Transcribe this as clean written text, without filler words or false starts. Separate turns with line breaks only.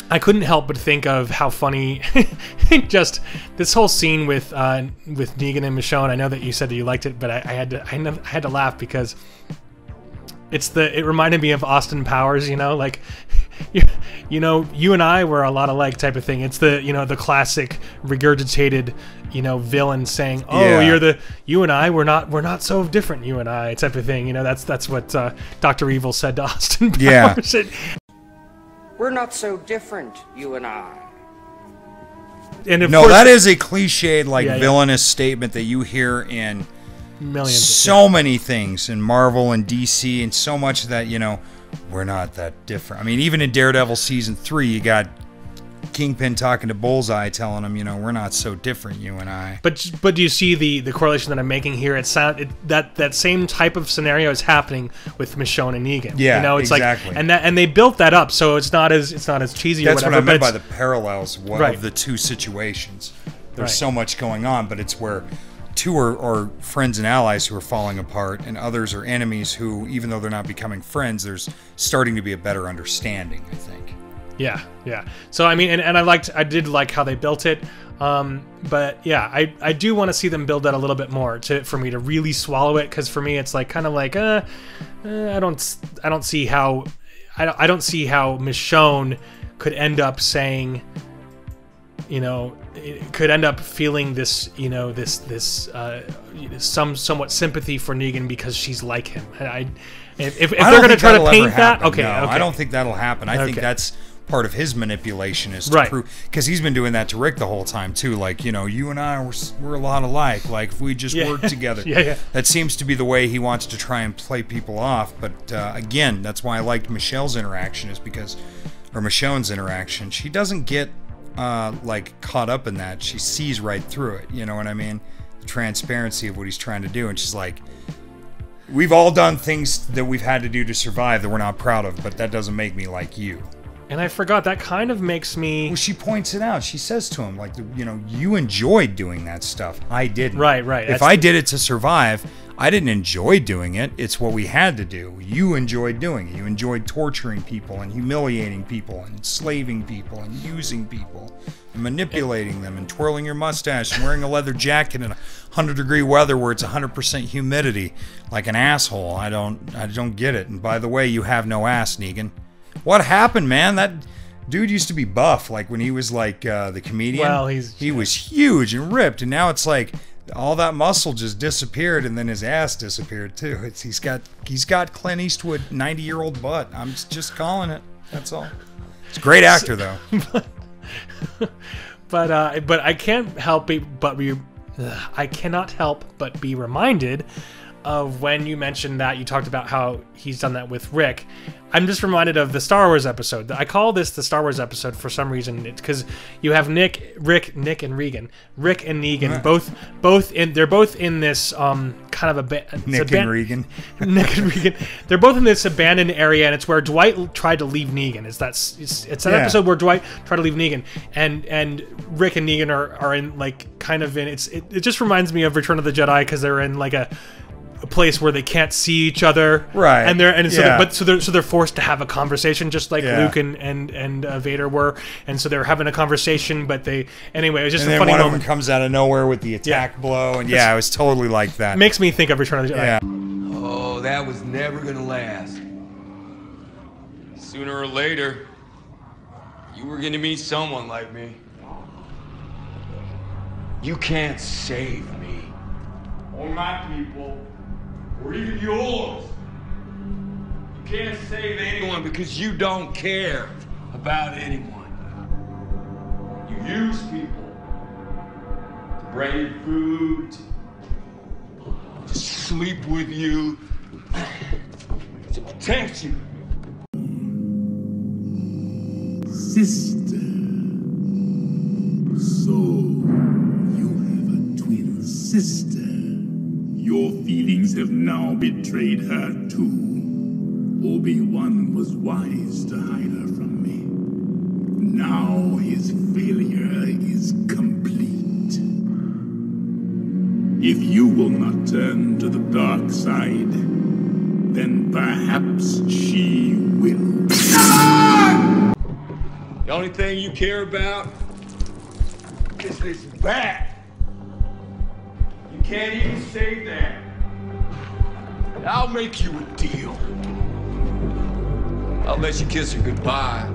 I couldn't help but think of how funny just this whole scene with Negan and Michonne. I know that you said that you liked it, but I had to laugh because it reminded me of Austin Powers, you know, like you know, you and I were a lot alike type of thing. It's the, you know, the classic regurgitated, you know, villain saying, "Oh, yeah, you and I, we're not so different, you and I," type of thing. You know, that's what Dr. Evil said to Austin Powers.
Yeah. We're not so different, you and I.
And
no, that is a cliched, like, villainous statement that you hear in many things in Marvel and DC, and so much that, you know, we're not that different. I mean, even in Daredevil season 3, you got Kingpin talking to Bullseye, telling him, you know, we're not so different, you and I.
But do you see the correlation that I'm making here? That same type of scenario is happening with Michonne and Negan.
Yeah,
you know, it's
exactly.
Like, and they built that up, so it's not as cheesy.
That's
or whatever.
What I meant by the parallels
right.
of the two situations. There's
right.
so much going on, but it's where two are friends and allies who are falling apart, and others are enemies who, even though they're not becoming friends, there's starting to be a better understanding, I think.
Yeah. So I mean, and I did like how they built it, but yeah, I do want to see them build that a little bit more for me to really swallow it, because for me it's like kind of like I don't see how Michonne could end up saying, you know, it could end up feeling this, you know, this somewhat sympathy for Negan because she's like him. If they're going to try to paint that, okay,
I don't think that'll happen. I think that's part of his manipulation, is to prove, because he's been doing that to Rick the whole time too. Like, you know, you and I, we're a lot alike. Like, if we just work together. That seems to be the way he wants to try and play people off. But again, that's why I liked Michelle's interaction, or Michonne's interaction. She doesn't get like caught up in that. She sees right through it. You know what I mean? The transparency of what he's trying to do, and she's like, we've all done things that we've had to do to survive that we're not proud of, but that doesn't make me like you.
And I forgot, that kind of makes me...
Well, she points it out. She says to him, like, you know, you enjoyed doing that stuff. I didn't.
Right.
If I did it to survive, I didn't enjoy doing it. It's what we had to do. You enjoyed doing it. You enjoyed torturing people and humiliating people and enslaving people and using people and manipulating them and twirling your mustache and wearing a leather jacket in 100-degree weather where it's 100% humidity like an asshole. I don't get it. And by the way, you have no ass, Negan. What happened, man? That dude used to be buff, like when he was like the comedian.
Well, he
was huge and ripped, and now it's like all that muscle just disappeared, and then his ass disappeared too. He's got Clint Eastwood 90-year-old butt. I'm just calling it. That's all. It's a great actor though. But
I can't help I cannot help but be reminded of when you mentioned that you talked about how he's done that with Rick. I'm just reminded of the Star Wars episode. I call this the Star Wars episode for some reason. It's because you have Rick and Negan, they're both in this kind of
Nick and Regan.
They're both in this abandoned area, and it's where Dwight tried to leave Negan. It's that episode where Dwight tried to leave Negan, and Rick and Negan are in like kind of in it just reminds me of Return of the Jedi, because they're in like a place where they can't see each other,
right?
So they're forced to have a conversation, just like Luke and Vader were, and so they're having a conversation. But it was just a funny moment.
And then one of them comes out of nowhere with the attack blow, and it was totally like that.
Makes me think of Return of the Jedi.
Yeah.
Oh, that was never gonna last. Sooner or later, you were gonna meet someone like me. You can't save me. Or my people. Or even yours. You can't save anyone because you don't care about anyone. You use people to bring you food, to sleep with you, to protect you.
Sister. So, you have a twin sister. Your feelings have now betrayed her too. Obi-Wan was wise to hide her from me. Now his failure is complete. If you will not turn to the dark side, then perhaps she will.
The only thing you care about is this bat. You can't even say that. I'll make you a deal. I'll let you kiss her goodbye.